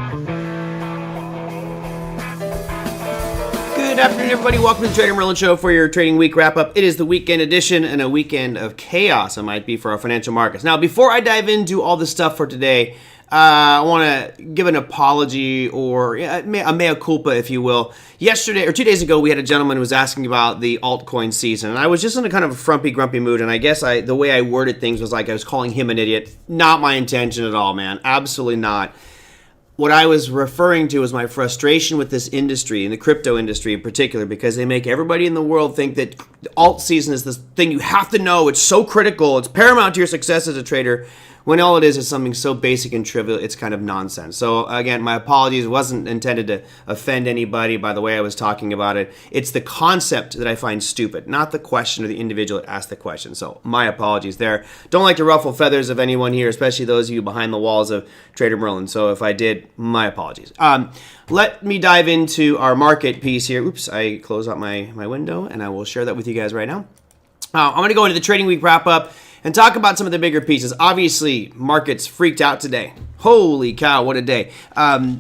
Good afternoon, everybody. Welcome to the TraderMerlin Show for your trading week wrap-up. It is the weekend edition and a weekend of chaos, it might be, for our financial markets. Now, before I dive into all the stuff for today, I want to give an apology or a mea culpa, if you will. Yesterday, or 2 days ago, we had a gentleman who was asking about the altcoin season, and I was just in a kind of a frumpy, grumpy mood, and I guess the way I worded things was like I was calling him an idiot. Not my intention at all, man. Absolutely not. What I was referring to was my frustration with this industry, and the crypto industry in particular, because they make everybody in the world think that alt season is this thing you have to know. It's so critical. It's paramount to your success as a trader, when all it is something so basic and trivial, it's kind of nonsense. So again, my apologies. It wasn't intended to offend anybody by the way I was talking about it. It's the concept that I find stupid, not the question or the individual that asked the question. So my apologies there. Don't like to ruffle feathers of anyone here, especially those of you behind the walls of TraderMerlin. So if I did, my apologies. Let me dive into our market piece here. Oops, I closed out my window, and I will share that with you guys right now. I'm going to go into the trading week wrap-up and talk about some of the bigger pieces. Obviously, markets freaked out today. Holy cow, what a day. I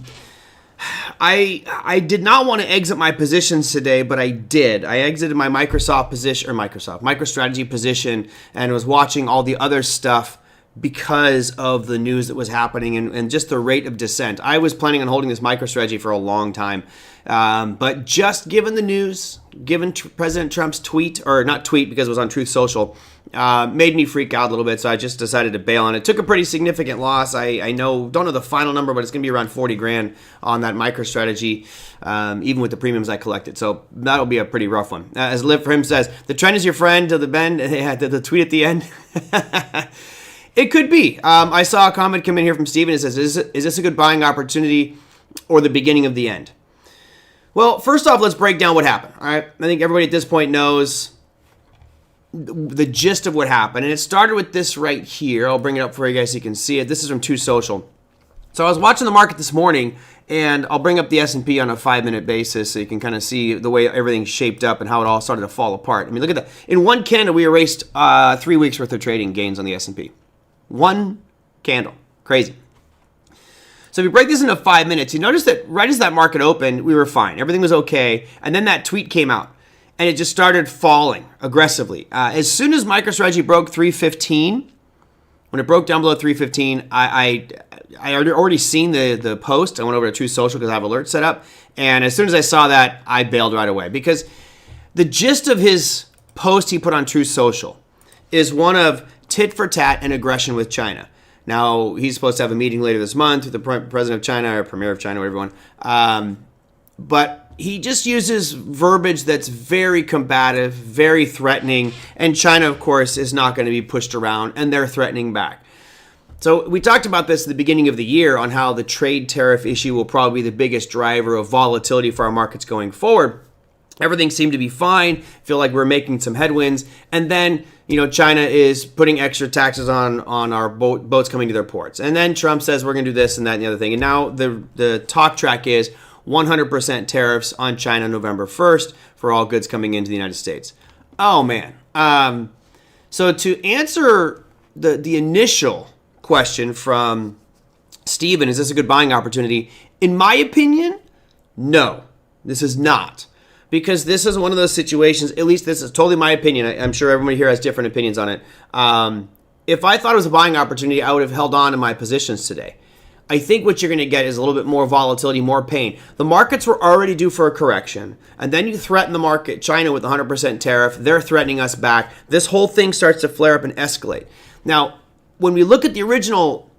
did not want to exit my positions today, but I did. I exited my MicroStrategy position and was watching all the other stuff because of the news that was happening and just the rate of descent. I was planning on holding this MicroStrategy for a long time, but just given the news, given President Trump's tweet, or not tweet because it was on Truth Social, made me freak out a little bit, so I just decided to bail on it. Took a pretty significant loss. I don't know the final number, but it's going to be around 40 grand on that MicroStrategy, even with the premiums I collected. So that'll be a pretty rough one. As Live For Him says, the trend is your friend to the bend. The tweet at the end. It could be. I saw a comment come in here from Steven. It says, is this a good buying opportunity or the beginning of the end? Well, first off, let's break down what happened. All right. I think everybody at this point knows the gist of what happened. And it started with this right here. I'll bring it up for you guys so you can see it. This is from Truth Social. So I was watching the market this morning, and I'll bring up the S&P on a 5-minute basis so you can kind of see the way everything's shaped up and how it all started to fall apart. I mean, look at that. In one candle, we erased 3 weeks worth of trading gains on the S&P. One candle. Crazy. So if you break this into 5 minutes, you notice that right as that market opened, we were fine. Everything was okay. And then that tweet came out, and it just started falling aggressively. As soon as MicroStrategy broke 315, when it broke down below 315, I had already seen the post. I went over to Truth Social because I have alerts set up. And as soon as I saw that, I bailed right away. Because the gist of his post he put on Truth Social is one of tit for tat and aggression with China. Now, he's supposed to have a meeting later this month with the president of China or premier of China, whatever you want. But he just uses verbiage that's very combative, very threatening. And China, of course, is not going to be pushed around, and they're threatening back. So we talked about this at the beginning of the year on how the trade tariff issue will probably be the biggest driver of volatility for our markets going forward. Everything seemed to be fine. Feel like we're making some headwinds. And then, China is putting extra taxes on our boats coming to their ports. And then Trump says we're going to do this and that and the other thing. And now the talk track is 100% tariffs on China November 1st for all goods coming into the United States. Oh, man. So to answer the initial question from Steven, is this a good buying opportunity? In my opinion, no, this is not. Because this is one of those situations, at least this is totally my opinion. I'm sure everybody here has different opinions on it. If I thought it was a buying opportunity, I would have held on to my positions today. I think what you're going to get is a little bit more volatility, more pain. The markets were already due for a correction, and then you threaten the market, China with 100% tariff. They're threatening us back. This whole thing starts to flare up and escalate. Now, when we look at the original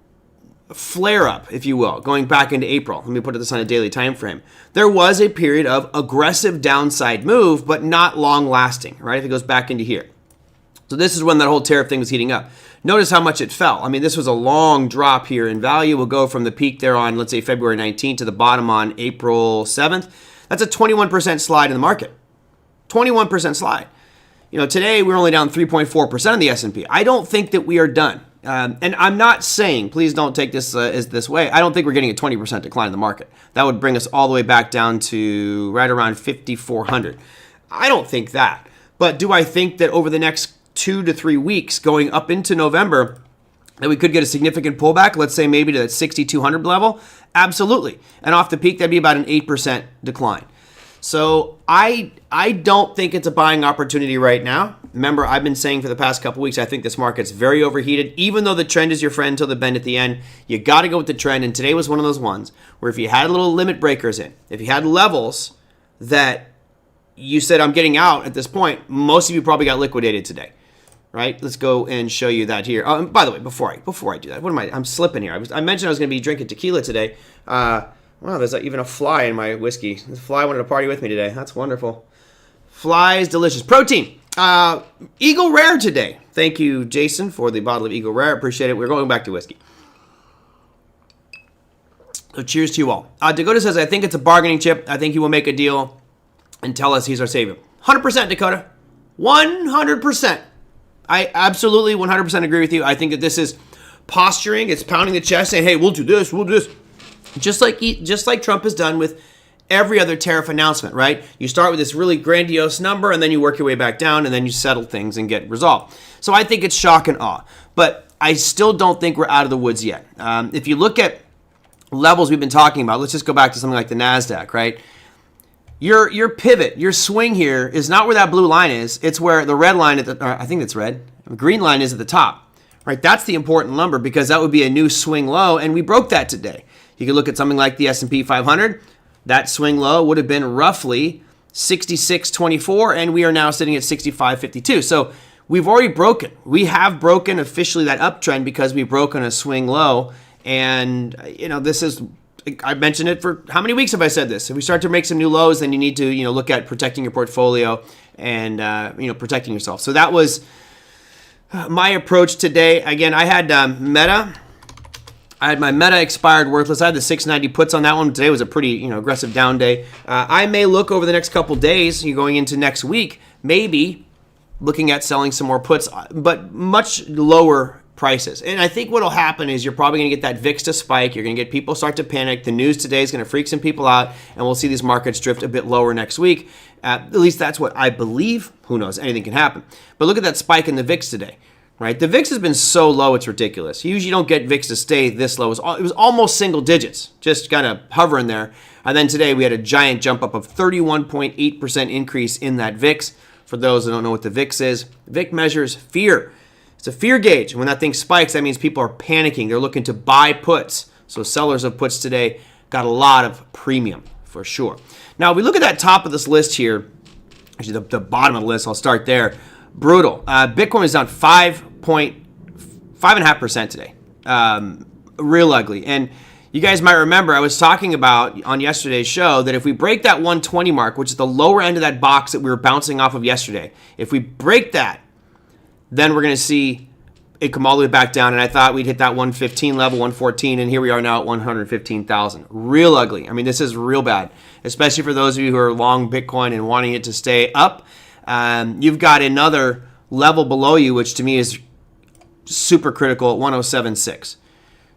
flare-up, if you will, going back into April, let me put this on a daily time frame, there was a period of aggressive downside move, but not long-lasting, right? If it goes back into here. So this is when that whole tariff thing was heating up. Notice how much it fell. I mean, this was a long drop here in value. We'll go from the peak there on, let's say, February 19th to the bottom on April 7th. That's a 21% slide in the market. 21% slide. Today we're only down 3.4% on the S&P. I don't think that we are done. And I'm not saying, please don't take this as this way, I don't think we're getting a 20% decline in the market. That would bring us all the way back down to right around 5,400. I don't think that. But do I think that over the next 2 to 3 weeks going up into November that we could get a significant pullback, let's say maybe to that 6,200 level? Absolutely. And off the peak, that'd be about an 8% decline. So I don't think it's a buying opportunity right now. Remember, I've been saying for the past couple weeks, I think this market's very overheated. Even though the trend is your friend till the bend at the end, you got to go with the trend. And today was one of those ones where if you had little limit breakers in, if you had levels that you said, I'm getting out at this point, most of you probably got liquidated today. Right? Let's go and show you that here. Oh, and by the way, before I do that, I'm slipping here. I mentioned I was going to be drinking tequila today. Wow, there's even a fly in my whiskey. The fly wanted to party with me today. That's wonderful. Flies, delicious. Protein. Eagle Rare today. Thank you, Jason, for the bottle of Eagle Rare. Appreciate it. We're going back to whiskey. So cheers to you all. Dakota says, I think it's a bargaining chip. I think he will make a deal and tell us he's our savior. 100%, Dakota. 100%. I absolutely 100% agree with you. I think that this is posturing. It's pounding the chest saying, hey, we'll do this, we'll do this. Just like Trump has done with every other tariff announcement, right? You start with this really grandiose number, and then you work your way back down, and then you settle things and get resolved. So I think it's shock and awe. But I still don't think we're out of the woods yet. If you look at levels we've been talking about, let's just go back to something like the NASDAQ, right? Your pivot, your swing here is not where that blue line is. It's where the red line, I think it's red, the green line is at the top, right? That's the important number because that would be a new swing low, and we broke that today. You can look at something like the S&P 500. That swing low would have been roughly 66.24, and we are now sitting at 65.52. So we have broken officially that uptrend because we've broken a swing low. And, this is, I've mentioned it for how many weeks have I said this? If we start to make some new lows, then you need to, look at protecting your portfolio and, protecting yourself. So that was my approach today. Again, I had Meta. I had my Meta expired worthless. I had the 690 puts on that one. Today was a pretty aggressive down day. I may look over the next couple days, going into next week, maybe looking at selling some more puts, but much lower prices. And I think what will happen is you're probably going to get that VIX to spike. You're going to get people start to panic. The news today is going to freak some people out, and we'll see these markets drift a bit lower next week. At least that's what I believe. Who knows? Anything can happen. But look at that spike in the VIX today. Right, the VIX has been so low, it's ridiculous. You usually don't get VIX to stay this low. It was almost single digits, just kind of hovering there. And then today we had a giant jump up of 31.8% increase in that VIX. For those that don't know what the VIX is, VIX measures fear. It's a fear gauge. And when that thing spikes, that means people are panicking. They're looking to buy puts. So sellers of puts today got a lot of premium for sure. Now, if we look at that top of this list here, actually the bottom of the list, I'll start there. Brutal. Bitcoin is down 5.5% today. Real ugly. And you guys might remember I was talking about on yesterday's show that if we break that 120 mark, which is the lower end of that box that we were bouncing off of yesterday, if we break that, then we're going to see it come all the way back down. And I thought we'd hit that 115 level, 114, and here we are now at 115,000. Real ugly. I mean, this is real bad, especially for those of you who are long Bitcoin and wanting it to stay up. You've got another level below you, which to me is super critical at 107.6.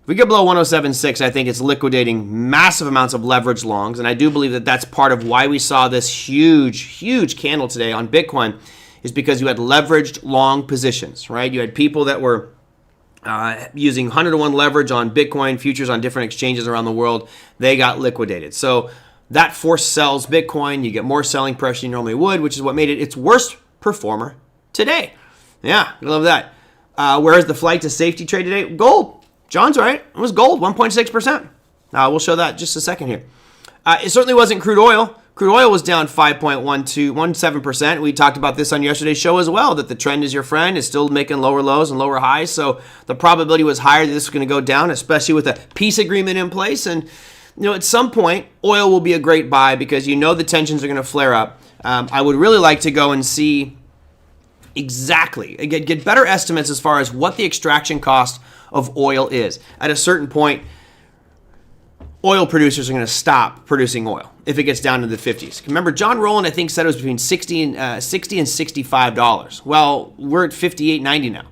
If we get below 107.6, I think it's liquidating massive amounts of leverage longs, and I do believe that that's part of why we saw this huge candle today on Bitcoin, is because you had leveraged long positions, right? You had people that were using 100-to-1 leverage on Bitcoin futures on different exchanges around the world. They got liquidated. So that force sells Bitcoin. You get more selling pressure than you normally would, which is what made it its worst performer today. Yeah, I love that. Whereas the flight to safety trade today, gold. John's right. It was gold, 1.6%. We'll show that in just a second here. It certainly wasn't crude oil. Crude oil was down 5.17%. We talked about this on yesterday's show as well, that the trend is your friend. It's still making lower lows and lower highs. So the probability was higher that this was going to go down, especially with a peace agreement in place. And at some point, oil will be a great buy because the tensions are going to flare up. I would really like to go and see exactly, get better estimates as far as what the extraction cost of oil is. At a certain point, oil producers are going to stop producing oil if it gets down to the 50s. Remember, John Rowland, I think, said it was between $60 and $65. Well, we're at $58.90 now.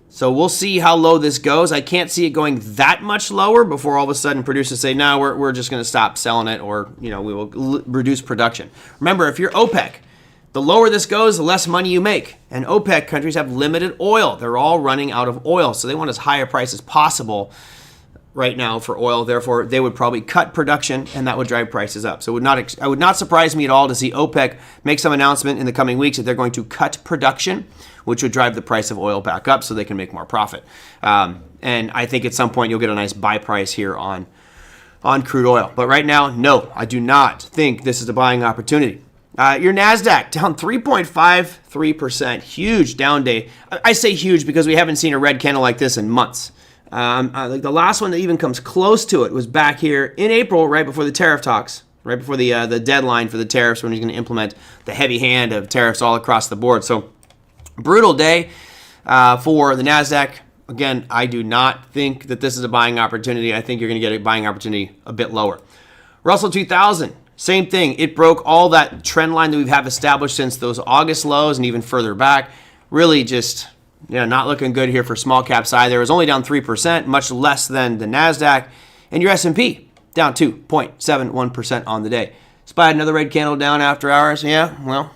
So we'll see how low this goes. I can't see it going that much lower before all of a sudden producers say, no, we're just going to stop selling it, or we will reduce production. Remember, if you're OPEC, the lower this goes, the less money you make. And OPEC countries have limited oil. They're all running out of oil, so they want as high a price as possible. right now for oil. Therefore, they would probably cut production, and that would drive prices up. So it would not surprise me at all to see OPEC make some announcement in the coming weeks that they're going to cut production, which would drive the price of oil back up so they can make more profit. And I think at some point you'll get a nice buy price here on crude oil. But right now, no, I do not think this is a buying opportunity. Your NASDAQ down 3.53%. Huge down day. I say huge because we haven't seen a red candle like this in months. Like the last one that even comes close to it was back here in April, right before the tariff talks, right before the deadline for the tariffs when he's going to implement the heavy hand of tariffs all across the board. So brutal day for the NASDAQ. Again, I do not think that this is a buying opportunity. I think you're going to get a buying opportunity a bit lower. Russell 2000, same thing. It broke all that trend line that we've had established since those August lows and even further back. Really just not looking good here for small caps either. It was only down 3%, much less than the NASDAQ. And your S&P down 2.71% on the day. Spied another red candle down after hours. Yeah, well,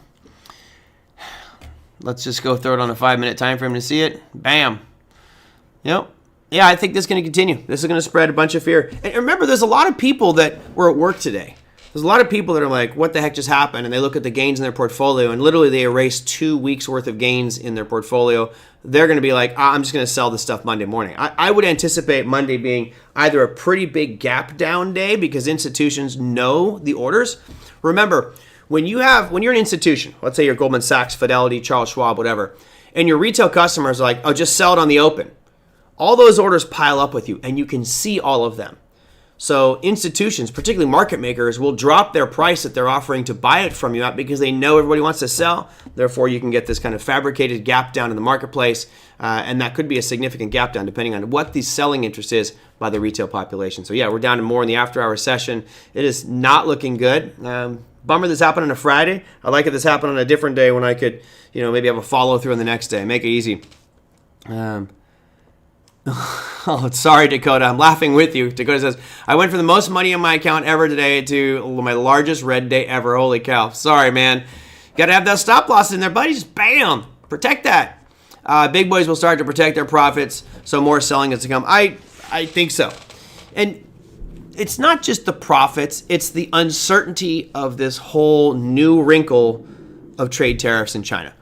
let's just go throw it on a 5-minute time frame to see it. Bam. Yeah, I think this is going to continue. This is going to spread a bunch of fear. And remember, there's a lot of people that were at work today. There's a lot of people that are like, what the heck just happened? And they look at the gains in their portfolio, and literally they erase 2 weeks worth of gains in their portfolio. They're going to be like, I'm just going to sell this stuff Monday morning. I would anticipate Monday being either a pretty big gap down day because institutions know the orders. Remember, when you're an institution, let's say you're Goldman Sachs, Fidelity, Charles Schwab, whatever, and your retail customers are like, oh, just sell it on the open. All those orders pile up with you, and you can see all of them. So institutions, particularly market makers, will drop their price that they're offering to buy it from you at because they know everybody wants to sell. Therefore, you can get this kind of fabricated gap down in the marketplace, and that could be a significant gap down depending on what the selling interest is by the retail population. So yeah, we're down to more in the after-hour session. It is not looking good. Bummer this happened on a Friday. I like it this happened on a different day when I could, maybe have a follow-through on the next day. Make it easy. Oh, sorry, Dakota. I'm laughing with you. Dakota says, I went from the most money in my account ever today to my largest red day ever. Holy cow. Sorry, man. Got to have that stop loss in there, buddy. Just bam. Protect that. Big boys will start to protect their profits, so more selling is to come. I think so. And it's not just the profits. It's the uncertainty of this whole new wrinkle of trade tariffs in China.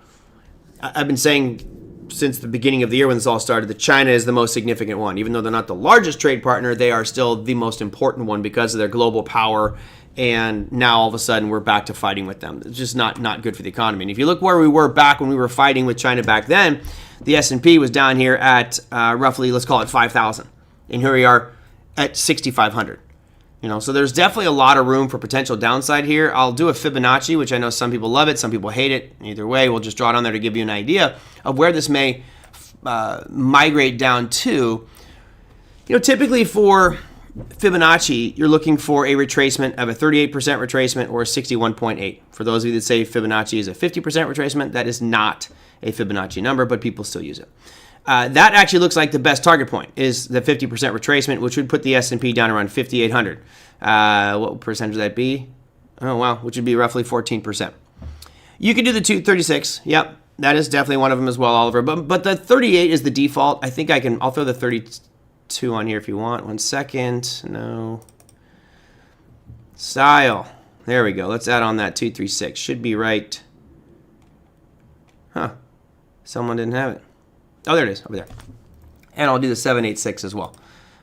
I've been saying since the beginning of the year when this all started that China is the most significant one. Even though they're not the largest trade partner, they are still the most important one because of their global power. And now all of a sudden we're back to fighting with them. It's just not good for the economy. And if you look where we were back when we were fighting with China back then, the S&P was down here at roughly, let's call it 5,000. And here we are at 6,500. So there's definitely a lot of room for potential downside here. I'll do a Fibonacci, which I know some people love it, some people hate it. Either way, we'll just draw it on there to give you an idea of where this may migrate down to. Typically for Fibonacci, you're looking for a retracement of a 38% retracement or a 61.8. For those of you that say Fibonacci is a 50% retracement, that is not a Fibonacci number, but people still use it. That actually looks like the best target point is the 50% retracement, which would put the S&P down around 5,800. What percentage would that be? Oh, wow, which would be roughly 14%. You could do the 236. Yep, that is definitely one of them as well, Oliver. But the 38 is the default. I think I'll throw the 32 on here if you want. 1 second. No. Style. There we go. Let's add on that 236. Should be right. Huh. Someone didn't have it. Oh, there it is, over there. And I'll do the 786 as well.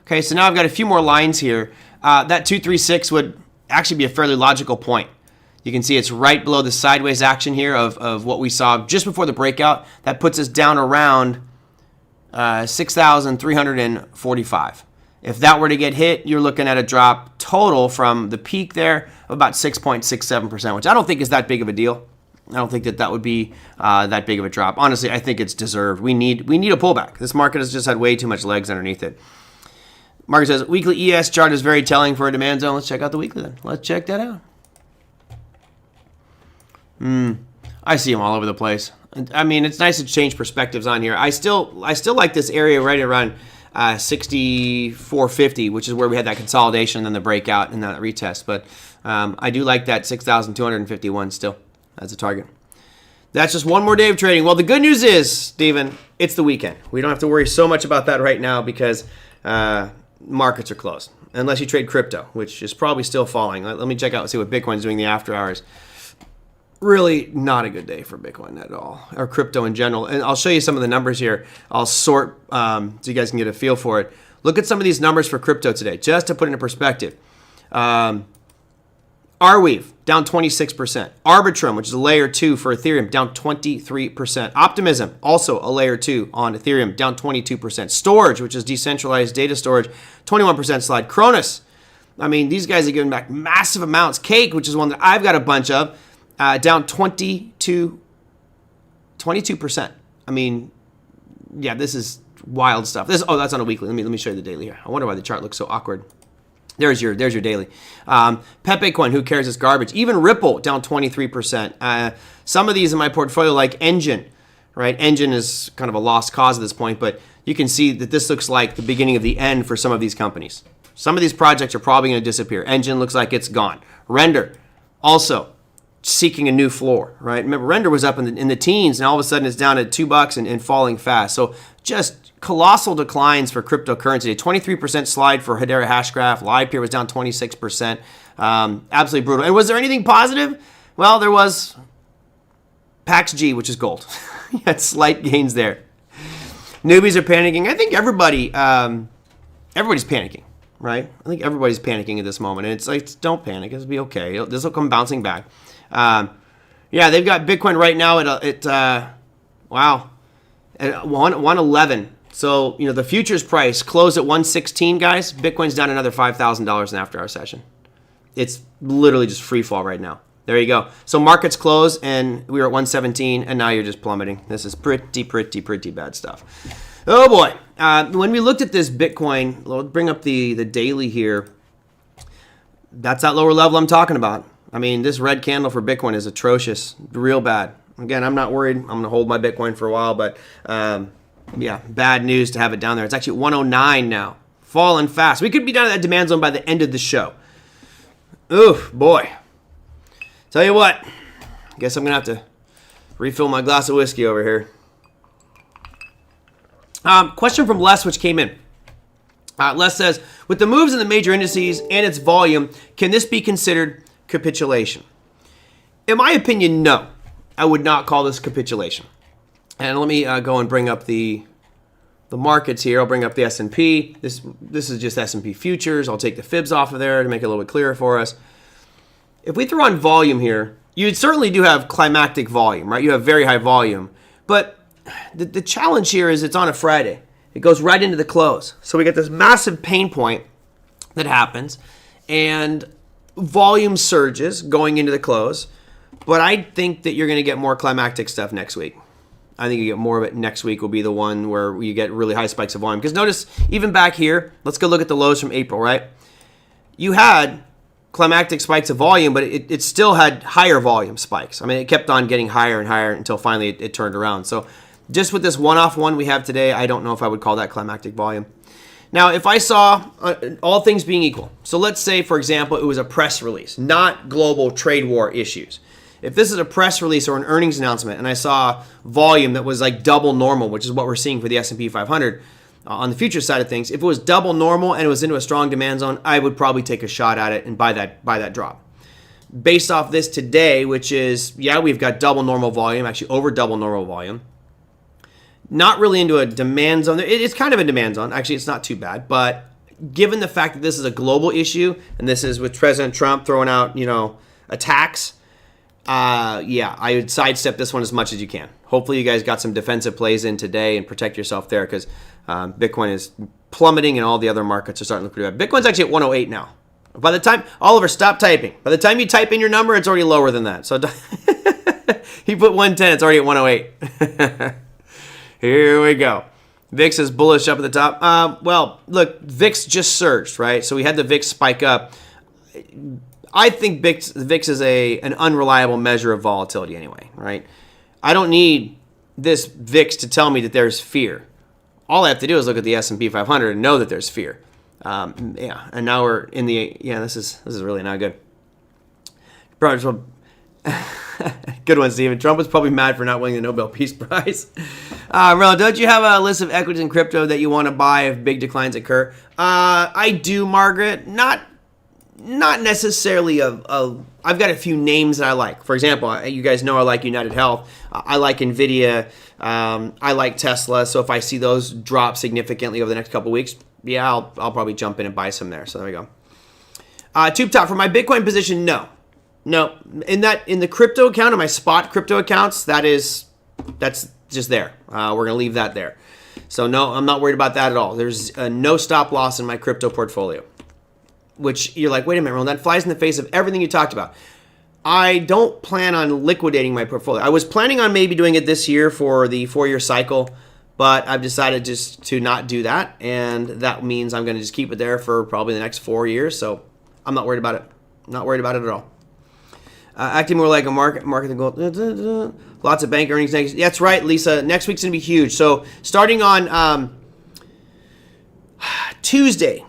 Okay, so now I've got a few more lines here. That 236 would actually be a fairly logical point. You can see it's right below the sideways action here of what we saw just before the breakout. That puts us down around 6,345. If that were to get hit, you're looking at a drop total from the peak there of about 6.67%, which I don't think is that big of a deal. I don't think that would be that big of a drop. Honestly, I think it's deserved. We need a pullback. This market has just had way too much legs underneath it. Market says, weekly ES chart is very telling for a demand zone. Let's check out the weekly then. Let's check that out. I see them all over the place. I mean, it's nice to change perspectives on here. I still like this area right around 6,450, which is where we had that consolidation and then the breakout and that retest. But I do like that 6,251 still as a target. That's just one more day of trading. Well, the good news is, Steven, it's the weekend. We don't have to worry so much about that right now because markets are closed. Unless you trade crypto, which is probably still falling. Let me check out and see what Bitcoin's doing in the after hours. Really not a good day for Bitcoin at all, or crypto in general. And I'll show you some of the numbers here. I'll sort so you guys can get a feel for it. Look at some of these numbers for crypto today, just to put it into perspective. Arweave, down 26%. Arbitrum, which is a layer 2 for Ethereum, down 23%. Optimism, also a layer 2 on Ethereum, down 22%. Storage, which is decentralized data storage, 21% slide. Cronus, I mean, these guys are giving back massive amounts. Cake, which is one that I've got a bunch of, down 22%. I mean, yeah, this is wild stuff. That's on a weekly. Let me show you the daily here. I wonder why the chart looks so awkward. There's your daily. Pepe Coin, who cares? It's garbage. Even Ripple down 23%. Some of these in my portfolio, like Engine, right? Engine is kind of a lost cause at this point, but you can see that this looks like the beginning of the end for some of these companies. Some of these projects are probably going to disappear. Engine looks like it's gone. Render, also seeking a new floor, right? Remember, Render was up in the teens, and all of a sudden it's down at $2 and falling fast. So just colossal declines for cryptocurrency. A 23% slide for Hedera Hashgraph. LivePeer was down 26%. Absolutely brutal. And was there anything positive? Well, there was PaxG, which is gold. You had slight gains there. Newbies are panicking. I think everybody's panicking, right? I think everybody's panicking at this moment. And it's like, don't panic. It'll be okay. This will come bouncing back. Yeah, they've got Bitcoin right now at 111. So, the futures price closed at 116, guys. Bitcoin's down another $5,000 in after our session. It's literally just free fall right now. There you go. So markets close, and we were at 117, and now you're just plummeting. This is pretty bad stuff. Oh boy. When we looked at this Bitcoin, let's bring up the daily here. That's that lower level I'm talking about. I mean, this red candle for Bitcoin is atrocious, real bad. Again, I'm not worried. I'm going to hold my Bitcoin for a while, but yeah, bad news to have it down there. It's actually at 109 now, falling fast. We could be down at that demand zone by the end of the show. Oof, boy. Tell you what, I guess I'm going to have to refill my glass of whiskey over here. Question from Les, which came in. Les says, with the moves in the major indices and its volume, can this be considered capitulation? In my opinion, no. I would not call this capitulation. And let me go and bring up the markets here. I'll bring up the S&P. This is just S&P futures. I'll take the fibs off of there to make it a little bit clearer for us. If we throw on volume here, you certainly do have climactic volume, right? You have very high volume. But the challenge here is it's on a Friday. It goes right into the close. So we get this massive pain point that happens, and volume surges going into the close. But I think that you're going to get more climactic stuff next week. I think you get more of it next week will be the one where you get really high spikes of volume. Because notice, even back here, let's go look at the lows from April, right? You had climactic spikes of volume, but it still had higher volume spikes. I mean, it kept on getting higher and higher until finally it turned around. So just with this one-off one we have today, I don't know if I would call that climactic volume. Now, if I saw all things being equal, so let's say, for example, it was a press release, not global trade war issues. If this is a press release or an earnings announcement and I saw volume that was like double normal, which is what we're seeing for the S&P 500 on the futures side of things, if it was double normal and it was into a strong demand zone, I would probably take a shot at it and buy that drop. Based off this today, which is, yeah, we've got double normal volume, actually over double normal volume. Not really into a demand zone. It's kind of a demand zone. Actually, it's not too bad. But given the fact that this is a global issue and this is with President Trump throwing out, attacks, yeah, I would sidestep this one as much as you can. Hopefully you guys got some defensive plays in today and protect yourself there because Bitcoin is plummeting and all the other markets are starting to look pretty bad. Bitcoin's actually at 108 now. By the time, Oliver, stop typing. By the time you type in your number, it's already lower than that. So he put 110, it's already at 108. Here we go. VIX is bullish up at the top. Well, look, VIX just surged, right? So we had the VIX spike up. I think VIX is an unreliable measure of volatility anyway, right? I don't need this VIX to tell me that there's fear. All I have to do is look at the S&P 500 and know that there's fear. Yeah, and now we're in the, yeah, this is really not good. Good one, Steven. Trump was probably mad for not winning the Nobel Peace Prize. Merlin, don't you have a list of equities in crypto that you want to buy if big declines occur? I do, Margaret. Not necessarily I've got a few names that I like. For example, you guys know I like United Health. I like NVIDIA. I like Tesla. So if I see those drop significantly over the next couple of weeks, yeah, I'll probably jump in and buy some there. So there we go. Tube Top, for my Bitcoin position, no. In the crypto account, in my spot crypto accounts, that's just there. We're gonna leave that there. So no, I'm not worried about that at all. There's no stop loss in my crypto portfolio. Which you're like, wait a minute, Ron, that flies in the face of everything you talked about. I don't plan on liquidating my portfolio. I was planning on maybe doing it this year for the 4-year cycle, but I've decided just to not do that, and that means I'm going to just keep it there for probably the next 4 years. So I'm not worried about it. Not worried about it at all. Acting more like a market than gold. Lots of bank earnings next. That's right, Lisa. Next week's going to be huge. So starting on Tuesday.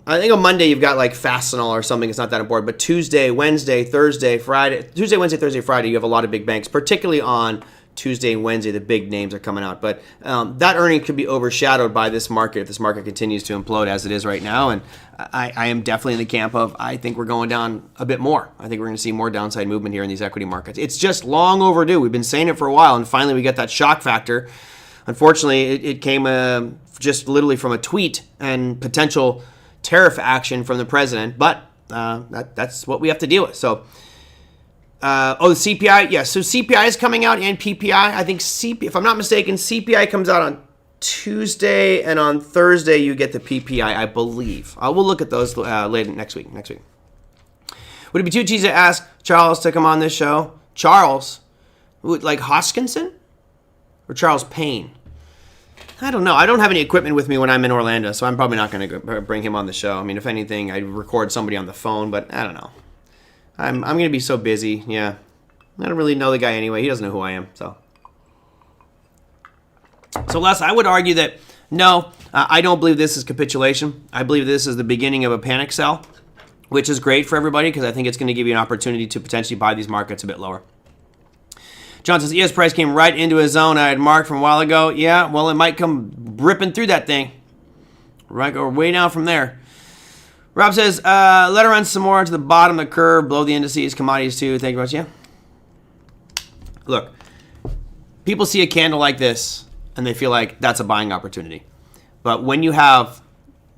I think on Monday you've got like Fastenal or something. It's not that important. But Tuesday, Wednesday, Thursday, Friday. Tuesday, Wednesday, Thursday, Friday, you have a lot of big banks. Particularly on Tuesday and Wednesday, the big names are coming out. But that earning could be overshadowed by this market if this market continues to implode as it is right now. And I am definitely in the camp of I think we're going down a bit more. I think we're going to see more downside movement here in these equity markets. It's just long overdue. We've been saying it for a while, and finally we get that shock factor. Unfortunately, it came just literally from a tweet and potential tariff action from the president, but that's what we have to deal with. So, the CPI, yeah. So CPI is coming out and PPI. I think if I'm not mistaken, CPI comes out on Tuesday, and on Thursday you get the PPI, I believe. We'll look at those later next week. Would it be too cheesy to ask Charles to come on this show? Charles, like Hoskinson or Charles Payne? I don't know. I don't have any equipment with me when I'm in Orlando, so I'm probably not going to bring him on the show. I mean, if anything, I'd record somebody on the phone, but I don't know. I'm going to be so busy. Yeah. I don't really know the guy anyway. He doesn't know who I am, so. So, Les, I would argue that, no, I don't believe this is capitulation. I believe this is the beginning of a panic sell, which is great for everybody because I think it's going to give you an opportunity to potentially buy these markets a bit lower. John says, ES price came right into a zone I had marked from a while ago. Yeah, well, it might come ripping through that thing. Right, go way down from there. Rob says, let her run some more to the bottom of the curve, below the indices, commodities too. Thank you very much. Yeah. Look, people see a candle like this, and they feel like that's a buying opportunity. But when you have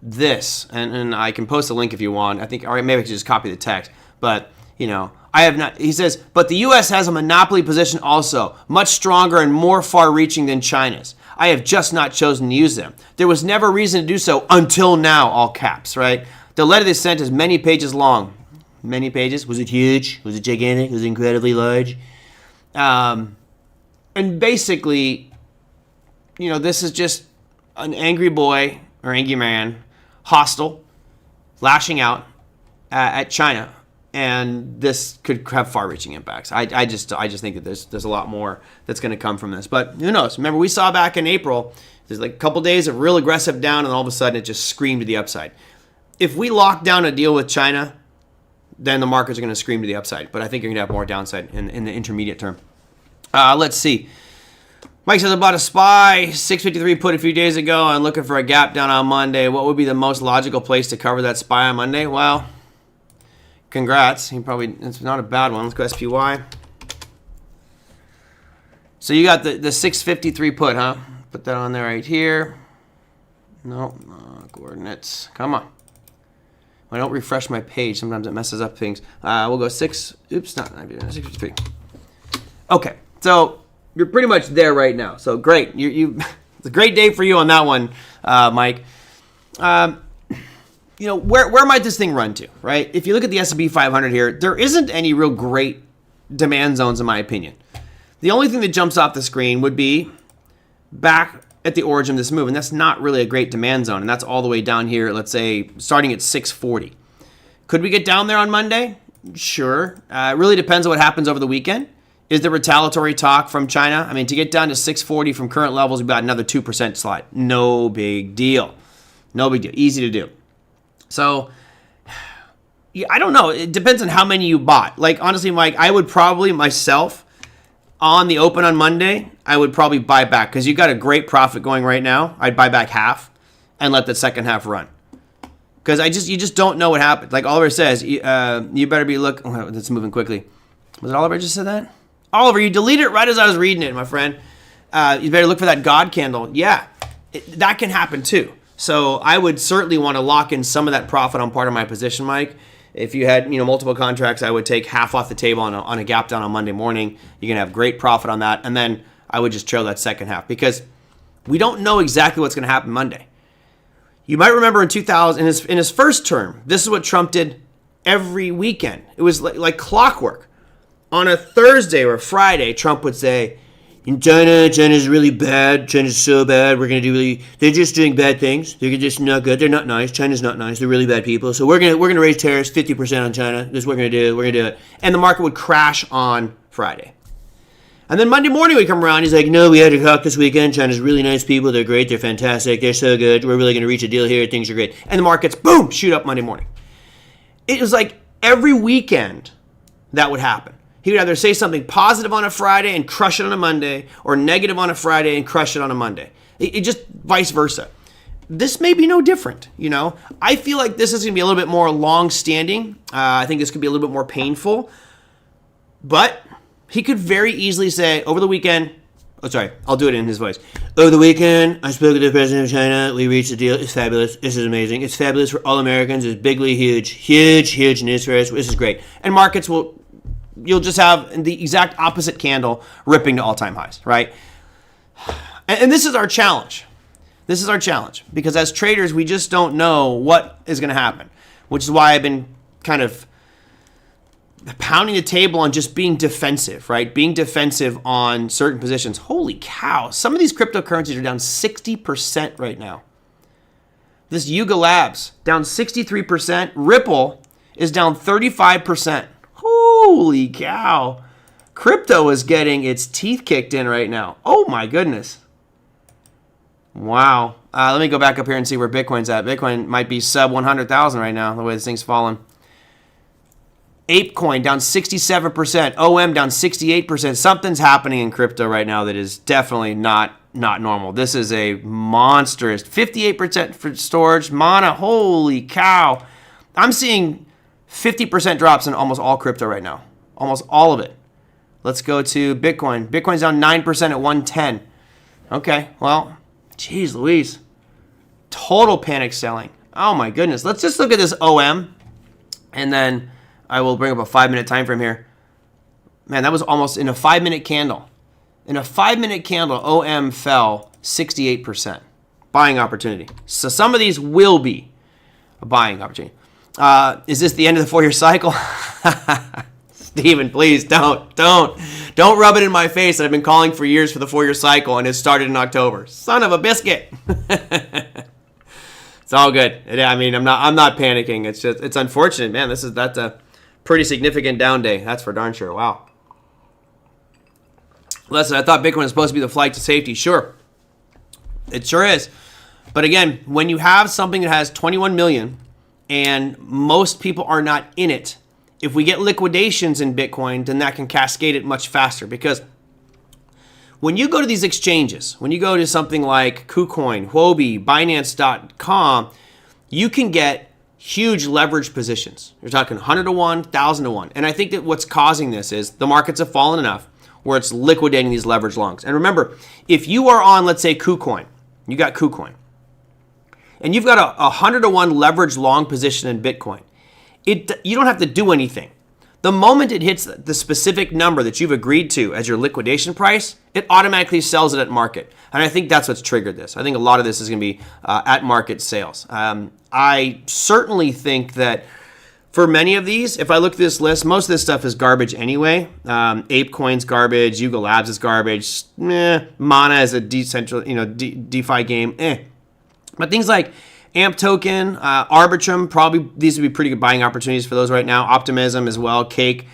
this, and I can post a link if you want. I think, or maybe I could just copy the text. But, you know, I have not, he says, but the U.S. has a monopoly position also, much stronger and more far-reaching than China's. I have just not chosen to use them. There was never reason to do so until now, all caps, right? The letter they sent is many pages long. Many pages? Was it huge? Was it gigantic? Was it incredibly large? And basically, you know, this is just an angry boy or angry man, hostile, lashing out at China. And this could have far-reaching impacts. I just think that there's a lot more that's going to come from this. But who knows? Remember, we saw back in April, there's like a couple days of real aggressive down, and all of a sudden it just screamed to the upside. If we lock down a deal with China, then the markets are going to scream to the upside. But I think you're going to have more downside in the intermediate term. Let's see. Mike says, I bought a SPY 653 put a few days ago. I'm looking for a gap down on Monday. What would be the most logical place to cover that SPY on Monday? Well, congrats. It's not a bad one. Let's go SPY. So you got the 653 put, huh? Put that on there right here. No, coordinates. Come on. I don't refresh my page. Sometimes it messes up things. We'll go 653. Okay, so you're pretty much there right now. So great. It's a great day for you on that one, Mike. You know, where might this thing run to, right? If you look at the S&P 500 here, there isn't any real great demand zones in my opinion. The only thing that jumps off the screen would be back at the origin of this move, and that's not really a great demand zone, and that's all the way down here, let's say, starting at 640. Could we get down there on Monday? Sure. It really depends on what happens over the weekend. Is there retaliatory talk from China? I mean, to get down to 640 from current levels, we've got another 2% slide. No big deal. No big deal. Easy to do. So Yeah, I don't know. It depends on how many you bought. Like, honestly, Mike, I would probably myself on the open on Monday, I would probably buy back because you got a great profit going right now. I'd buy back half and let the second half run. Because you just don't know what happened. Like Oliver says, you better be looking. Oh, that's moving quickly. Was it Oliver just said that? Oliver, you deleted it right as I was reading it, my friend. You better look for that God candle. Yeah, that can happen too. So I would certainly want to lock in some of that profit on part of my position, Mike. If you had multiple contracts, I would take half off the table on a gap down on Monday morning. You're going to have great profit on that. And then I would just trail that second half because we don't know exactly what's going to happen Monday. You might remember in 2000, in his first term, this is what Trump did every weekend. It was like clockwork. On a Thursday or a Friday, Trump would say, in China's really bad. China's so bad. They're just doing bad things. They're just not good. They're not nice. China's not nice. They're really bad people. So we're gonna raise tariffs 50% on China. This is what we're gonna do. We're gonna do it. And the market would crash on Friday. And then Monday morning we come around. He's like, no, we had a talk this weekend. China's really nice people. They're great. They're fantastic. They're so good. We're really gonna reach a deal here. Things are great. And the markets, boom, shoot up Monday morning. It was like every weekend that would happen. He would either say something positive on a Friday and crush it on a Monday, or negative on a Friday and crush it on a Monday. It just vice versa. This may be no different, I feel like this is going to be a little bit more long-standing. I think this could be a little bit more painful. But he could very easily say, over the weekend, I'll do it in his voice. Over the weekend, I spoke with the president of China. We reached a deal. It's fabulous. This is amazing. It's fabulous for all Americans. It's bigly huge news for us. This is great. And markets you'll just have the exact opposite candle ripping to all-time highs, right? And this is our challenge. This is our challenge because as traders, we just don't know what is going to happen, which is why I've been kind of pounding the table on just being defensive, right? Being defensive on certain positions. Holy cow. Some of these cryptocurrencies are down 60% right now. This Yuga Labs down 63%. Ripple is down 35%. Holy cow. Crypto is getting its teeth kicked in right now. Oh my goodness. Wow. Let me go back up here and see where Bitcoin's at. Bitcoin might be sub 100,000 right now, the way this thing's falling. ApeCoin down 67%. OM down 68%. Something's happening in crypto right now that is definitely not normal. This is a monstrous 58% for storage. Mana, holy cow. I'm seeing 50% drops in almost all crypto right now. Almost all of it. Let's go to Bitcoin. Bitcoin's down 9% at 110. Okay, well, geez Louise. Total panic selling. Oh my goodness. Let's just look at this OM. And then I will bring up a 5-minute time frame here. Man, that was almost in a 5-minute candle. In a 5-minute candle, OM fell 68%. Buying opportunity. So some of these will be a buying opportunity. Is this the end of the 4-year cycle? Steven, please don't rub it in my face that I've been calling for years for the 4-year cycle and it started in October. Son of a biscuit. It's all good. I mean, I'm not panicking. It's unfortunate, man. That's a pretty significant down day. That's for darn sure. Wow. Listen, I thought Bitcoin was supposed to be the flight to safety. Sure. It sure is. But again, when you have something that has 21 million and most people are not in it, if we get liquidations in Bitcoin, then that can cascade it much faster. Because when you go to these exchanges, when you go to something like KuCoin, Huobi, Binance.com, you can get huge leverage positions. You're talking 100 to 1, 1,000 to 1. And I think that what's causing this is the markets have fallen enough where it's liquidating these leverage longs. And remember, if you are on, let's say, KuCoin, you got KuCoin, and you've got a 100 to 1 leverage long position in Bitcoin, you don't have to do anything. The moment it hits the specific number that you've agreed to as your liquidation price, it automatically sells it at market. And I think that's what's triggered this. I think a lot of this is going to be at market sales. I certainly think that for many of these, if I look at this list, most of this stuff is garbage anyway. ApeCoin's garbage, Yuga Labs is garbage, Mana is a DeFi game, But things like AMP token, Arbitrum, probably these would be pretty good buying opportunities for those right now. Optimism as well. Cake,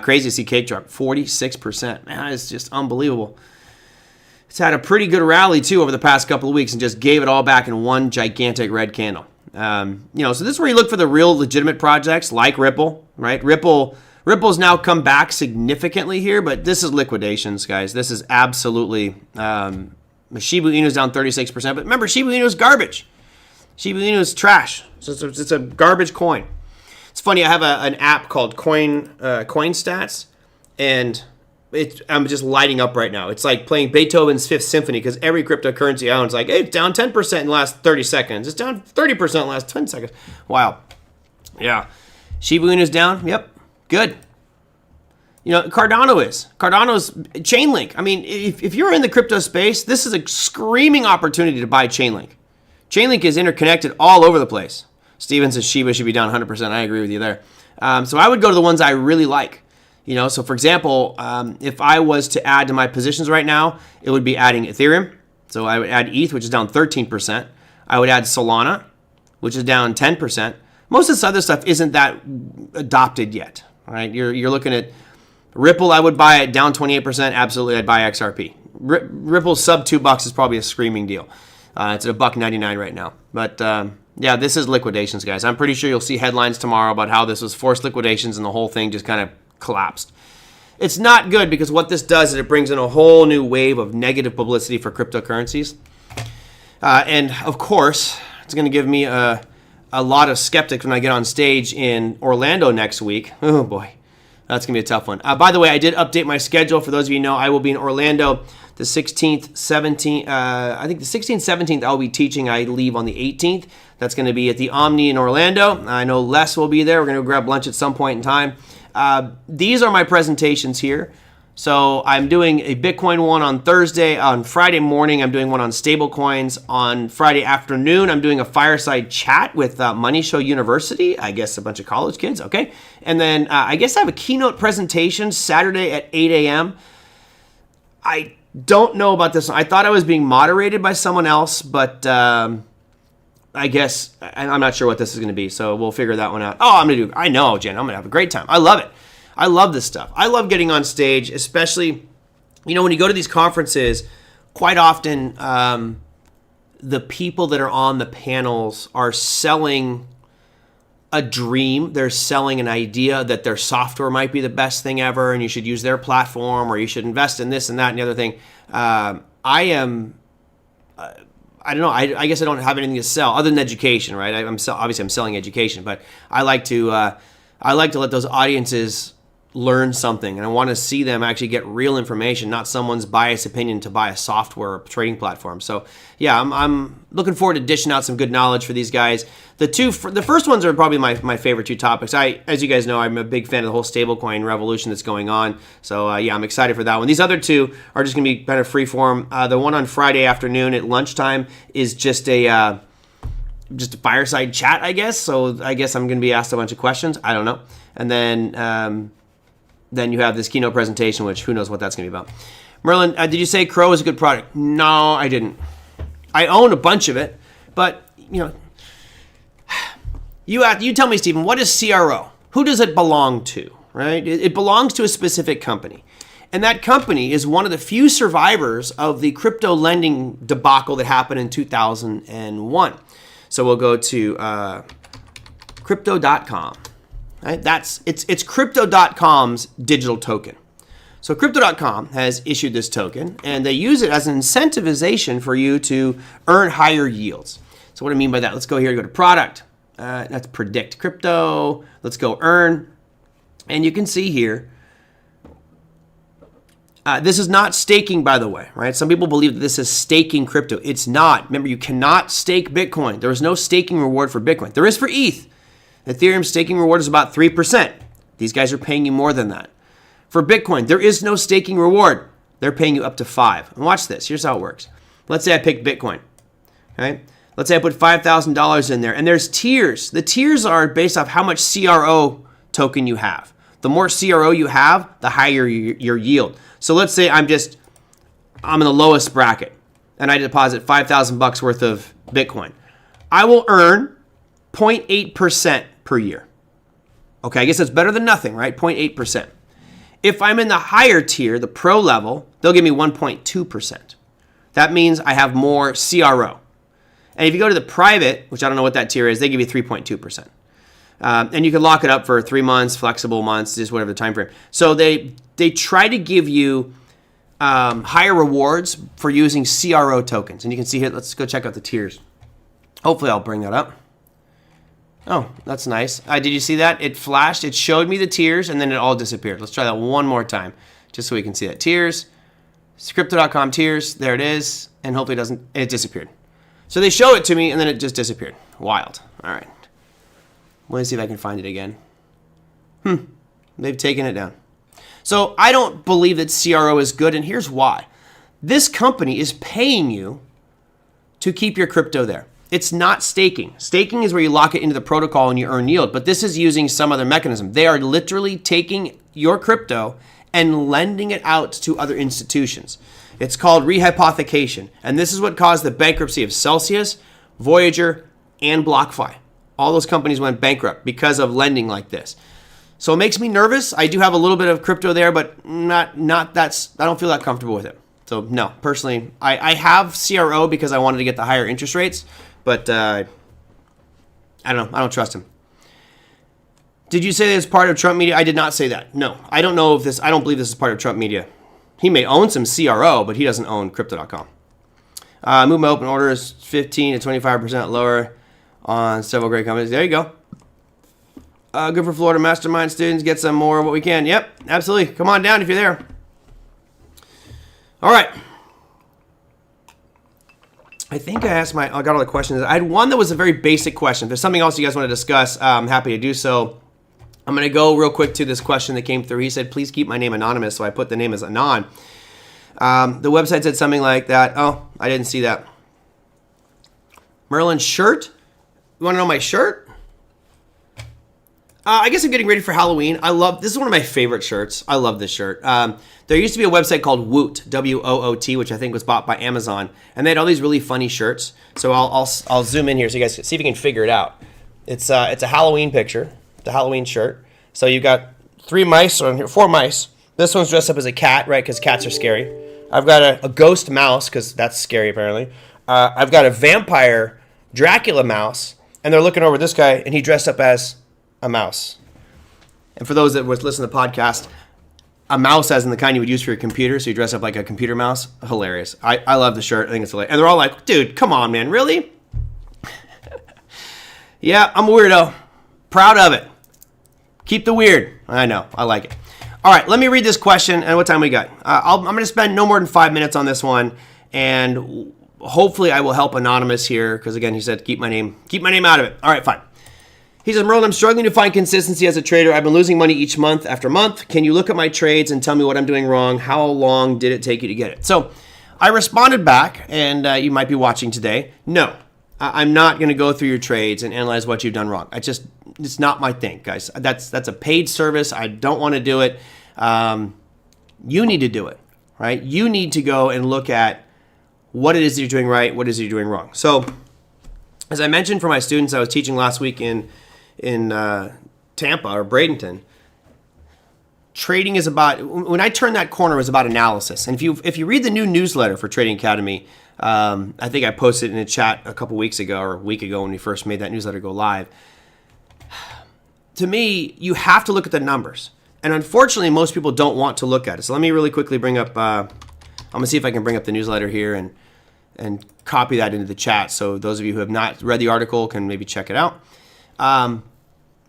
crazy to see Cake drop 46%. Man, it's just unbelievable. It's had a pretty good rally too over the past couple of weeks and just gave it all back in one gigantic red candle. So this is where you look for the real legitimate projects like Ripple, right? Ripple's now come back significantly here, but this is liquidations, guys. This is absolutely Shiba Inu's down 36%. But remember, Shiba Inu is garbage. Shiba Inu is trash. So it's a garbage coin. It's funny. I have an app called Coin Stats, and I'm just lighting up right now. It's like playing Beethoven's Fifth Symphony because every cryptocurrency I own is like, hey, it's down 10% in the last 30 seconds. It's down 30% in the last 10 seconds. Wow. Yeah. Shiba Inu's down. Yep. Good. Cardano's Chainlink. I mean, if you're in the crypto space, this is a screaming opportunity to buy Chainlink. Chainlink is interconnected all over the place. Steven says Shiba should be down 100%. I agree with you there. So I would go to the ones I really like. So for example, if I was to add to my positions right now, it would be adding Ethereum. So I would add ETH, which is down 13%. I would add Solana, which is down 10%. Most of this other stuff isn't that adopted yet, right? You're looking at Ripple. I would buy it down 28%. Absolutely, I'd buy XRP. Ripple sub $2 is probably a screaming deal. It's at $1.99 right now. But yeah, this is liquidations, guys. I'm pretty sure you'll see headlines tomorrow about how this was forced liquidations and the whole thing just kind of collapsed. It's not good because what this does is it brings in a whole new wave of negative publicity for cryptocurrencies. And of course, it's going to give me a lot of skeptics when I get on stage in Orlando next week. Oh boy, that's going to be a tough one. By the way, I did update my schedule. For those of you who know, I will be in Orlando the 16th, 17th. I think the 16th, 17th I'll be teaching. I leave on the 18th. That's going to be at the Omni in Orlando. I know Les will be there. We're going to go grab lunch at some point in time. These are my presentations here. So I'm doing a Bitcoin one on Thursday. On Friday morning, I'm doing one on stablecoins. On Friday afternoon, I'm doing a fireside chat with Money Show University. I guess a bunch of college kids, okay? And then I guess I have a keynote presentation Saturday at 8 a.m. I don't know about this one. I thought I was being moderated by someone else, but I guess I'm not sure what this is going to be, so we'll figure that one out. I know, Jen, I'm going to have a great time. I love it. I love this stuff. I love getting on stage, especially, when you go to these conferences, quite often the people that are on the panels are selling a dream. They're selling an idea that their software might be the best thing ever and you should use their platform or you should invest in this and that and the other thing. I don't know. I guess I don't have anything to sell other than education, right? Obviously I'm selling education, but I like to let those audiences learn something, and I want to see them actually get real information, not someone's biased opinion to buy a software or trading platform. So yeah, I'm looking forward to dishing out some good knowledge for these guys. The first ones are probably my favorite two topics. As you guys know, I'm a big fan of the whole stablecoin revolution that's going on. So yeah, I'm excited for that one. These other two are just going to be kind of free form. The one on Friday afternoon at lunchtime is just a fireside chat, I guess. So I guess I'm going to be asked a bunch of questions. I don't know. And then you have this keynote presentation, which who knows what that's going to be about. Merlin, did you say Crow is a good product? No, I didn't. I own a bunch of it, but you tell me, Stephen, what is CRO? Who does it belong to, right? It belongs to a specific company. And that company is one of the few survivors of the crypto lending debacle that happened in 2001. So we'll go to crypto.com. Right? It's Crypto.com's digital token. So Crypto.com has issued this token, and they use it as an incentivization for you to earn higher yields. So what do I mean by that? Let's go here, go to product. That's predict crypto. Let's go earn. And you can see here, this is not staking, by the way, right? Some people believe that this is staking crypto. It's not. Remember, you cannot stake Bitcoin. There is no staking reward for Bitcoin. There is for ETH. Ethereum staking reward is about 3%. These guys are paying you more than that. For Bitcoin, there is no staking reward. They're paying you up to 5. And watch this. Here's how it works. Let's say I picked Bitcoin. Okay? Let's say I put $5,000 in there. And there's tiers. The tiers are based off how much CRO token you have. The more CRO you have, the higher your yield. So let's say I'm in the lowest bracket and I deposit $5,000 worth of Bitcoin. I will earn 0.8% per year. Okay, I guess that's better than nothing, right? 0.8%. If I'm in the higher tier, the pro level, they'll give me 1.2%. That means I have more CRO. And if you go to the private, which I don't know what that tier is, they give you 3.2%. And you can lock it up for 3 months, flexible months, just whatever the time frame. So they try to give you higher rewards for using CRO tokens. And you can see here, let's go check out the tiers. Hopefully I'll bring that up. Oh, that's nice. Did you see that? It flashed, it showed me the tiers, and then it all disappeared. Let's try that one more time, just so we can see that. Tiers, Crypto.com tiers, there it is, and hopefully it disappeared. So they show it to me, and then it just disappeared. Wild. All right. Let me see if I can find it again. They've taken it down. So I don't believe that CRO is good, and here's why. This company is paying you to keep your crypto there. It's not staking. Staking is where you lock it into the protocol and you earn yield, but this is using some other mechanism. They are literally taking your crypto and lending it out to other institutions. It's called rehypothecation, and this is what caused the bankruptcy of Celsius, Voyager, and BlockFi. All those companies went bankrupt because of lending like this. So it makes me nervous. I do have a little bit of crypto there, but not that's I don't feel that comfortable with it. So no, personally, I have CRO because I wanted to get the higher interest rates, but I don't know. I don't trust him. Did you say this is part of Trump media? I did not say that. No, I don't know if this. I don't believe this is part of Trump media. He may own some CRO, but he doesn't own Crypto.com. Movement open orders 15 to 25% lower on several great companies. There you go. Good for Florida Mastermind students. Get some more of what we can. Yep, absolutely. Come on down if you're there. All right. I think I got all the questions. I had one that was a very basic question. If there's something else you guys want to discuss, I'm happy to do so. I'm going to go real quick to this question that came through. He said, please keep my name anonymous. So I put the name as Anon. The website said something like that. Oh, I didn't see that. Merlin shirt? You want to know my shirt? I guess I'm getting ready for Halloween. This is one of my favorite shirts. I love this shirt. There used to be a website called Woot, W-O-O-T, which I think was bought by Amazon. And they had all these really funny shirts. So I'll zoom in here so you guys can see if you can figure it out. It's a Halloween picture. The Halloween shirt. So you've got 4 mice. This one's dressed up as a cat, right? Because cats are scary. I've got a ghost mouse, because that's scary apparently. I've got a vampire Dracula mouse, and they're looking over this guy, and he dressed up as a mouse. And for those that was listening to the podcast, a mouse as in the kind you would use for your computer, so you dress up like a computer mouse. Hilarious. I love the shirt. I think it's hilarious. And they're all like, dude, come on, man, really? Yeah, I'm a weirdo. Proud of it. Keep the weird. I know. I like it. All right, let me read this question. And what time we got? I'm going to spend no more than 5 minutes on this one. And hopefully I will help Anonymous here. Because again, he said, keep my name out of it. All right, fine. He says, Merlin, I'm struggling to find consistency as a trader. I've been losing money each month after month. Can you look at my trades and tell me what I'm doing wrong? How long did it take you to get it? So I responded back, and you might be watching today. No, I'm not going to go through your trades and analyze what you've done wrong. It's not my thing, guys. That's a paid service. I don't want to do it. You need to do it, right? You need to go and look at what it is that you're doing right, what it is that you're doing wrong. So as I mentioned for my students, I was teaching last week in Tampa or Bradenton. Trading is about, when I turned that corner, it was about analysis. And if you read the new newsletter for Trading Academy, I think I posted in a chat a couple weeks ago or a week ago when we first made that newsletter go live. To me, you have to look at the numbers. And unfortunately, most people don't want to look at it. So let me really quickly bring up, I'm going to see if I can bring up the newsletter here and copy that into the chat. So those of you who have not read the article can maybe check it out. I'm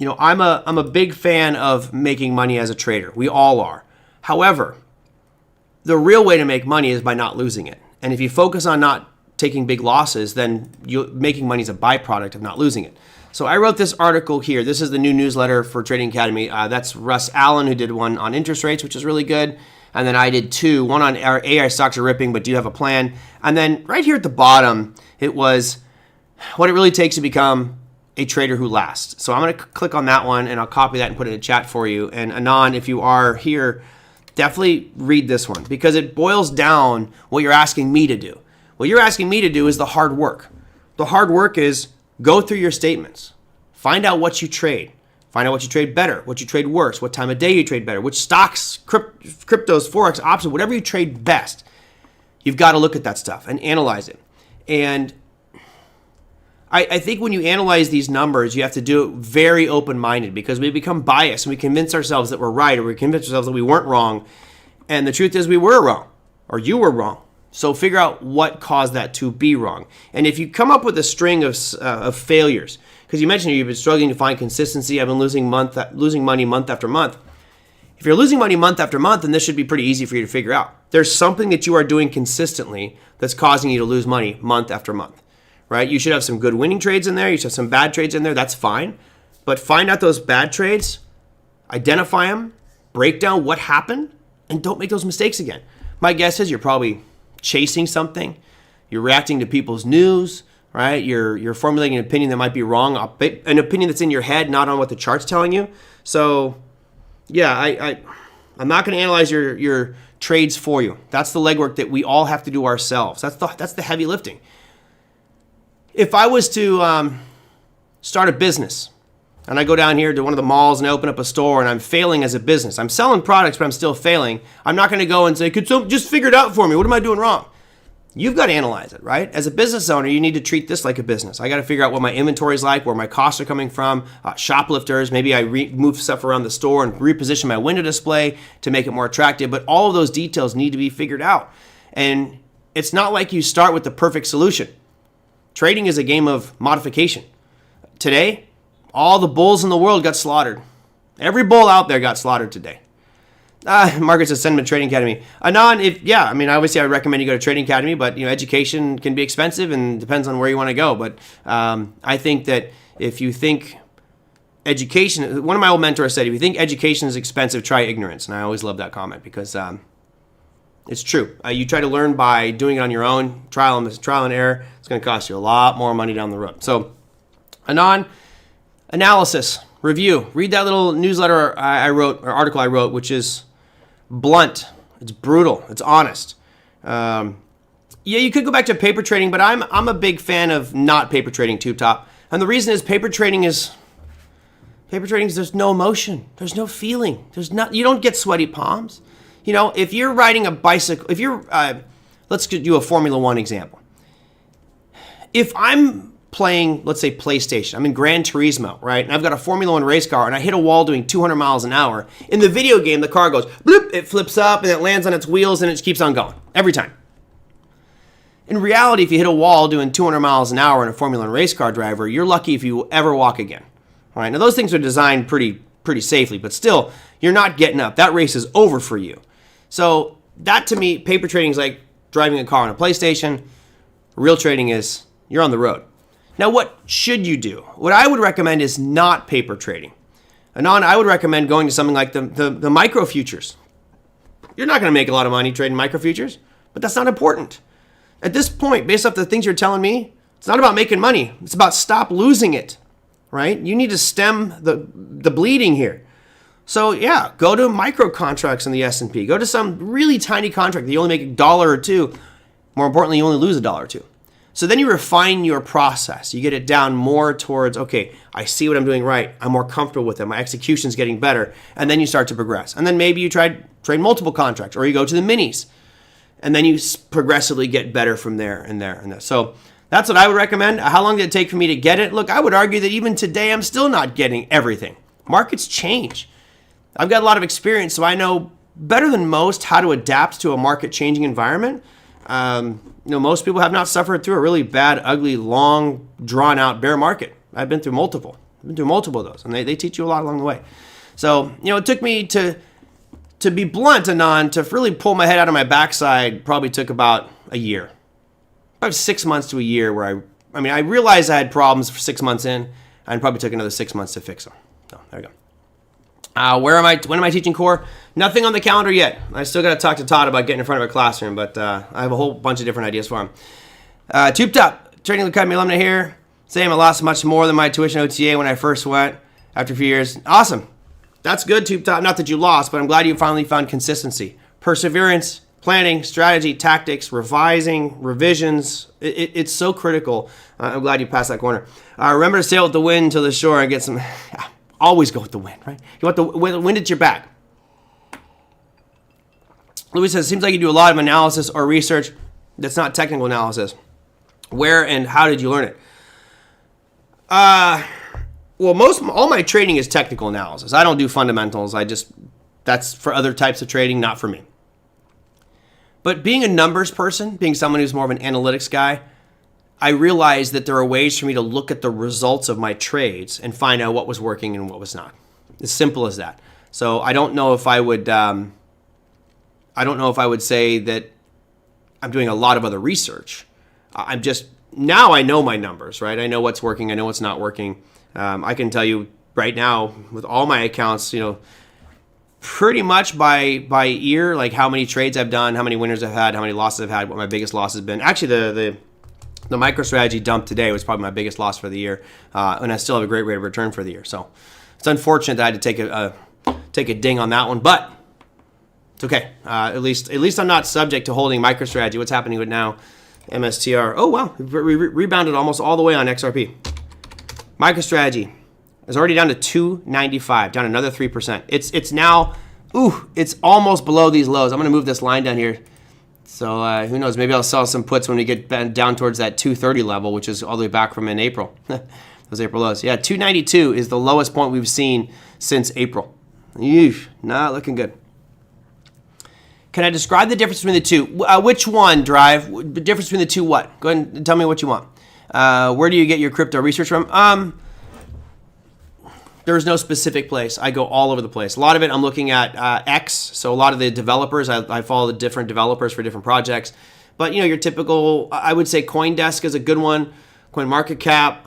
a big fan of making money as a trader. We all are. However, the real way to make money is by not losing it. And if you focus on not taking big losses, then making money is a byproduct of not losing it. So I wrote this article here. This is the new newsletter for Trading Academy. That's Russ Allen, who did one on interest rates, which is really good. And then I did two. One on our AI stocks are ripping, but do you have a plan? And then right here at the bottom, it was what it really takes to become a trader who lasts. So I'm going to click on that one, and I'll copy that and put it in chat for you. And Anon, if you are here, definitely read this one because it boils down what you're asking me to do. What you're asking me to do is the hard work. The hard work is go through your statements. Find out what you trade. Find out what you trade better, what you trade worse, what time of day you trade better, which stocks, cryptos, forex, options, whatever you trade best. You've got to look at that stuff and analyze it. And I think when you analyze these numbers, you have to do it very open-minded, because we become biased and we convince ourselves that we're right, or we convince ourselves that we weren't wrong. And the truth is we were wrong, or you were wrong. So figure out what caused that to be wrong. And if you come up with a string of failures, because you mentioned you've been struggling to find consistency, I've been losing money month after month. If you're losing money month after month, then this should be pretty easy for you to figure out. There's something that you are doing consistently that's causing you to lose money month after month, right? You should have some good winning trades in there. You should have some bad trades in there. That's fine. But find out those bad trades, identify them, break down what happened, and don't make those mistakes again. My guess is you're probably chasing something. You're reacting to people's news, right? You're formulating an opinion that might be wrong, an opinion that's in your head, not on what the chart's telling you. So, yeah, I'm not going to analyze your trades for you. That's the legwork that we all have to do ourselves. That's the heavy lifting. If I was to start a business, and I go down here to one of the malls and I open up a store and I'm failing as a business, I'm selling products, but I'm still failing, I'm not going to go and say, could someone just figure it out for me? What am I doing wrong? You've got to analyze it, right? As a business owner, you need to treat this like a business. I got to figure out what my inventory is like, where my costs are coming from, shoplifters, maybe I move stuff around the store and reposition my window display to make it more attractive, but all of those details need to be figured out. And it's not like you start with the perfect solution. Trading is a game of modification. Today, all the bulls in the world got slaughtered. Every bull out there got slaughtered today. Margaret says, send him to Trading Academy. Anon, obviously I recommend you go to Trading Academy, but education can be expensive and depends on where you want to go. But I think that if you think education, one of my old mentors said, if you think education is expensive, try ignorance. And I always love that comment because it's true. You try to learn by doing it on your own, trial and error. It's going to cost you a lot more money down the road. So, Anon, analysis, review. Read that little newsletter I wrote, or article I wrote, which is blunt. It's brutal. It's honest. You could go back to paper trading, but I'm a big fan of not paper trading, Tube Top. And the reason is paper trading is there's no emotion. There's no feeling. You don't get sweaty palms. If you're riding a bicycle, let's do a Formula One example. If I'm playing, let's say, PlayStation, I'm in Gran Turismo, right? And I've got a Formula One race car and I hit a wall doing 200 miles an hour. In the video game, the car goes, bloop, it flips up and it lands on its wheels and it just keeps on going every time. In reality, if you hit a wall doing 200 miles an hour in a Formula One race car driver, you're lucky if you ever walk again. All right? Now, those things are designed pretty safely, but still, you're not getting up. That race is over for you. So that, to me, paper trading is like driving a car on a PlayStation. Real trading is you're on the road. Now, what should you do? What I would recommend is not paper trading. Anon, I would recommend going to something like the micro futures. You're not going to make a lot of money trading micro futures, but that's not important. At this point, based off the things you're telling me, it's not about making money. It's about stop losing it, right? You need to stem the bleeding here. So yeah, go to micro contracts in the S&P. Go to some really tiny contract that you only make $1 or $2. More importantly, you only lose $1 or $2. So then you refine your process. You get it down more towards, okay, I see what I'm doing right. I'm more comfortable with it. My execution's getting better. And then you start to progress. And then maybe you trade multiple contracts, or you go to the minis. And then you progressively get better from there and there and there. So that's what I would recommend. How long did it take for me to get it? Look, I would argue that even today, I'm still not getting everything. Markets change. I've got a lot of experience, so I know better than most how to adapt to a market-changing environment. Most people have not suffered through a really bad, ugly, long, drawn-out bear market. I've been through multiple. of those, and they teach you a lot along the way. So, it took me to be blunt, Anon, to really pull my head out of my backside, probably took about a year. About 6 months to a year where I realized I had problems for 6 months in, and probably took another 6 months to fix them. So, there you go. When am I teaching core? Nothing on the calendar yet. I still got to talk to Todd about getting in front of a classroom, but I have a whole bunch of different ideas for him. Tube Top, Trading Academy alumni here. Saying I lost much more than my tuition OTA when I first went after a few years. Awesome. That's good, Tube Top. Not that you lost, but I'm glad you finally found consistency. Perseverance, planning, strategy, tactics, revising, revisions. It's so critical. I'm glad you passed that corner. Remember to sail with the wind to the shore and get some... Always go with the wind, right? You want the wind at your back. Louis says, seems like you do a lot of analysis or research that's not technical analysis. Where and how did you learn it? Well, all my trading is technical analysis. I don't do fundamentals. That's for other types of trading, not for me. But being a numbers person, being someone who's more of an analytics guy, I realized that there are ways for me to look at the results of my trades and find out what was working and what was not. As simple as that. So I don't know if I would say that I'm doing a lot of other research. Now I know my numbers, right? I know what's working. I know what's not working. I can tell you right now with all my accounts, pretty much by ear, like how many trades I've done, how many winners I've had, how many losses I've had, what my biggest loss has been. Actually, the MicroStrategy dump today was probably my biggest loss for the year, and I still have a great rate of return for the year. So it's unfortunate that I had to take a ding on that one, but it's okay. At least I'm not subject to holding MicroStrategy. What's happening with now? MSTR. Oh wow, we rebounded almost all the way on XRP. MicroStrategy is already down to 295, down another 3%. It's now, it's almost below these lows. I'm going to move this line down here. So who knows? Maybe I'll sell some puts when we get down towards that 230 level, which is all the way back from in April. Those April lows. Yeah, 292 is the lowest point we've seen since April. Eesh, not looking good. Can I describe the difference between the two? Which one, Drive? The difference between the two what? Go ahead and tell me what you want. Where do you get your crypto research from? There's no specific place. I go all over the place. A lot of it I'm looking at X, so a lot of the developers, I follow the different developers for different projects. But your typical, I would say CoinDesk is a good one. CoinMarketCap,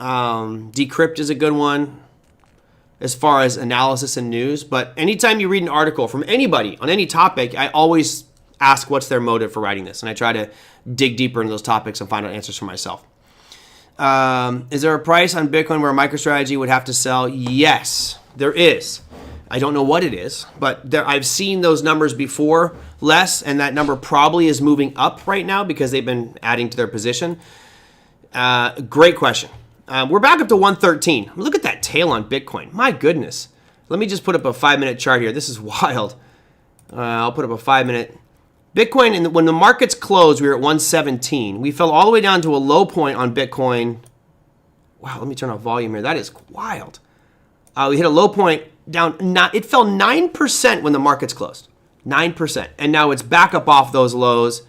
Decrypt is a good one as far as analysis and news. But anytime you read an article from anybody on any topic, I always ask what's their motive for writing this. And I try to dig deeper into those topics and find out answers for myself. Is there a price on Bitcoin where MicroStrategy would have to sell? Yes, there is. I don't know what it is, but I've seen those numbers before, less, and that number probably is moving up right now because they've been adding to their position. Great question. We're back up to 113. Look at that tail on Bitcoin. My goodness. Let me just put up a 5-minute chart here. This is wild. I'll put up a 5-minute. Bitcoin, when the markets closed, we were at 117. We fell all the way down to a low point on Bitcoin. Wow, let me turn off volume here. That is wild. We hit a low point down. It fell 9% when the markets closed. 9%. And now it's back up off those lows.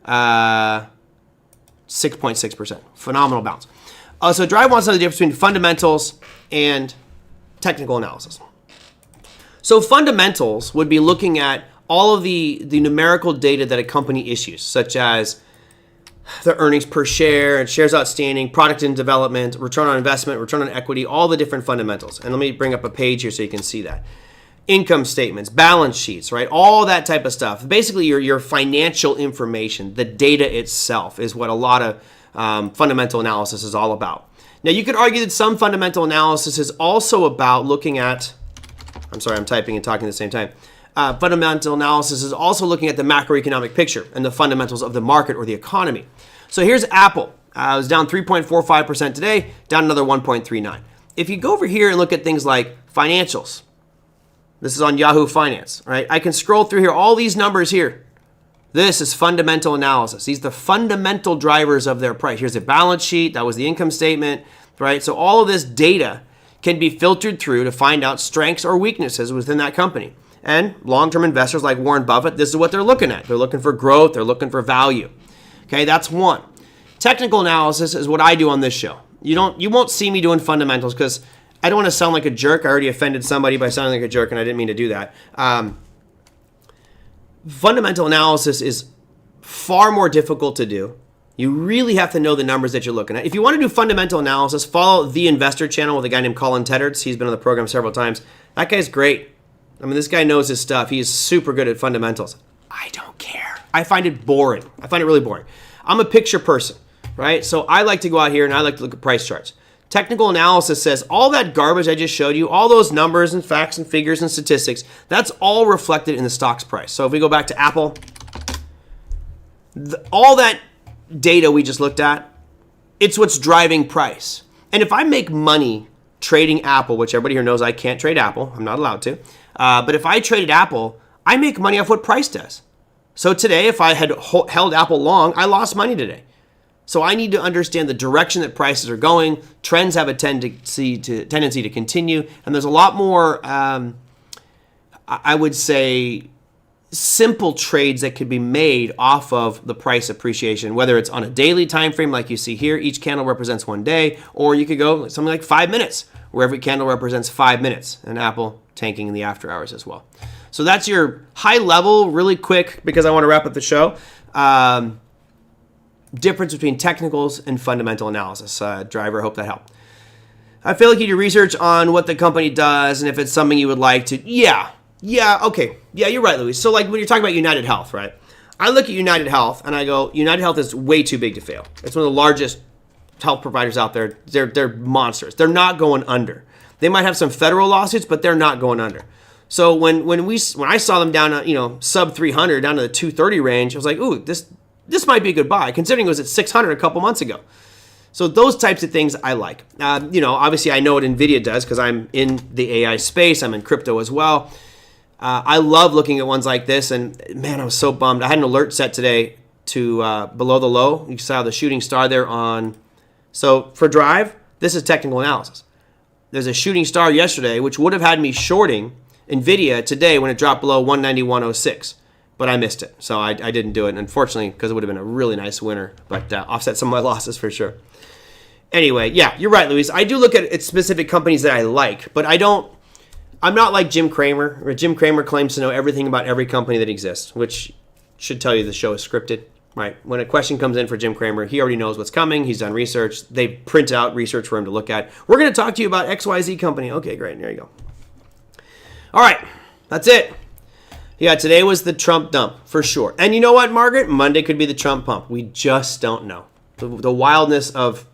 6.6%. Phenomenal bounce. So Drive wants to know the difference between fundamentals and technical analysis. So fundamentals would be looking at all of the numerical data that a company issues, such as the earnings per share and shares outstanding, product in development, return on investment, return on equity, all the different fundamentals. And let me bring up a page here so you can see that. Income statements, balance sheets, right? All that type of stuff. Basically, your financial information, the data itself is what a lot of fundamental analysis is all about. Now, you could argue that some fundamental analysis is also about looking at, I'm sorry, I'm typing and talking at the same time. Fundamental analysis is also looking at the macroeconomic picture and the fundamentals of the market or the economy. So here's Apple. It was down 3.45% today, down another 1.39. If you go over here and look at things like financials, this is on Yahoo Finance, right? I can scroll through here, all these numbers here. This is fundamental analysis. These are the fundamental drivers of their price. Here's the balance sheet. That was the income statement, right? So all of this data can be filtered through to find out strengths or weaknesses within that company. And long-term investors like Warren Buffett, this is what they're looking at. They're looking for growth. They're looking for value. Okay, that's one. Technical analysis is what I do on this show. You won't see me doing fundamentals because I don't want to sound like a jerk. I already offended somebody by sounding like a jerk, and I didn't mean to do that. Fundamental analysis is far more difficult to do. You really have to know the numbers that you're looking at. If you want to do fundamental analysis, follow The Investor channel with a guy named Colin Teddards. He's been on the program several times. That guy's great. I mean, this guy knows his stuff. He is super good at fundamentals. I don't care. I find it boring. I find it really boring. I'm a picture person, right? So I like to go out here and I like to look at price charts. Technical analysis says all that garbage I just showed you, all those numbers and facts and figures and statistics, that's all reflected in the stock's price. So if we go back to Apple, all that data we just looked at, it's what's driving price. And if I make money trading Apple, which everybody here knows I can't trade Apple, I'm not allowed to, but if I traded Apple, I make money off what price does. So today, if I had held Apple long, I lost money today. So I need to understand the direction that prices are going. Trends have a tendency to continue, and there's a lot more, I would say, simple trades that could be made off of the price appreciation, whether it's on a daily time frame like you see here. Each candle represents 1 day, or you could go something like 5 minutes, where every candle represents 5 minutes, and Apple tanking in the after hours as well. So that's your high level, really quick, because I want to wrap up the show. Difference between technicals and fundamental analysis. Driver, hope that helped. I feel like you do research on what the company does, and if it's something you would like to, okay. Yeah, you're right, Louis. So like when you're talking about United Health, right? I look at United Health and I go, United Health is way too big to fail. It's one of the largest health providers out there. They're monsters. They're not going under. They might have some federal lawsuits, but they're not going under. So when I saw them down, sub 300, down to the 230 range, I was like, ooh, this might be a good buy, considering it was at 600 a couple months ago. So those types of things I like. Obviously I know what NVIDIA does because I'm in the AI space. I'm in crypto as well. I love looking at ones like this, and man, I was so bummed. I had an alert set today to below the low. You saw the shooting star there on. So for Drive, this is technical analysis. There's a shooting star yesterday, which would have had me shorting NVIDIA today when it dropped below 191.06. But I missed it, so I didn't do it, unfortunately, because it would have been a really nice winner, but offset some of my losses for sure. Anyway, yeah, you're right, Luis. I do look at specific companies that I like, but I'm not like Jim Cramer. Jim Cramer claims to know everything about every company that exists, which should tell you the show is scripted, right? When a question comes in for Jim Cramer, he already knows what's coming. He's done research. They print out research for him to look at. We're going to talk to you about XYZ company. Okay, great. There you go. All right, that's it. Yeah, today was the Trump dump, for sure. And you know what, Margaret? Monday could be the Trump pump. We just don't know. The wildness of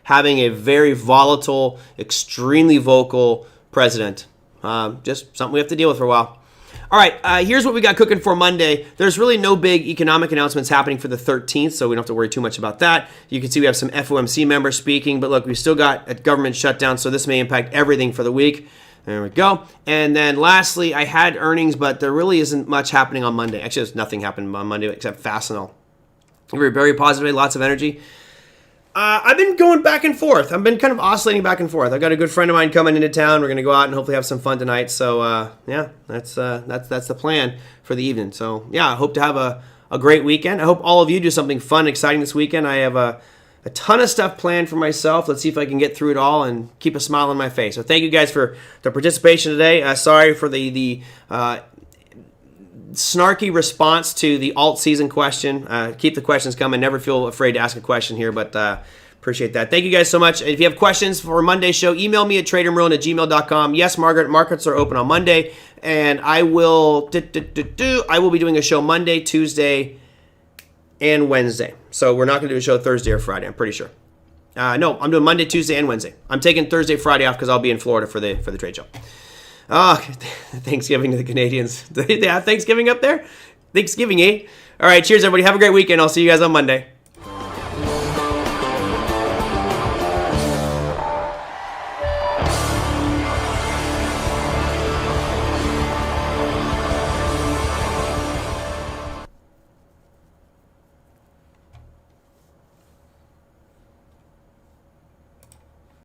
having a very volatile, extremely vocal president. Just something we have to deal with for a while. All right, here's what we got cooking for Monday. There's really no big economic announcements happening for the 13th, so we don't have to worry too much about that. You can see we have some FOMC members speaking, but look, we still got a government shutdown, so this may impact everything for the week. There we go. And then lastly, I had earnings, but there really isn't much happening on Monday. Actually, there's nothing happening on Monday except Fastenal. Very, very positive, lots of energy. I've been going back and forth. I've been kind of oscillating back and forth. I've got a good friend of mine coming into town. We're going to go out and hopefully have some fun tonight. So, yeah, that's the plan for the evening. So, yeah, I hope to have a great weekend. I hope all of you do something fun, exciting this weekend. I have a ton of stuff planned for myself. Let's see if I can get through it all and keep a smile on my face. So thank you guys for the participation today. Sorry for the snarky response to the alt season question. Keep the questions coming. Never feel afraid to ask a question here, but appreciate that. Thank you guys so much. If you have questions for Monday's show, email me at TraderMerlin@gmail.com. Yes, Margaret, markets are open on Monday, and I will be doing a show Monday, Tuesday, and Wednesday. So we're not going to do a show Thursday or Friday, I'm pretty sure. No, I'm doing Monday, Tuesday, and Wednesday. I'm taking Thursday, Friday off because I'll be in Florida for the trade show. Thanksgiving to the Canadians. They have Thanksgiving up there? Thanksgiving, eh? All right, cheers, everybody. Have a great weekend. I'll see you guys on Monday.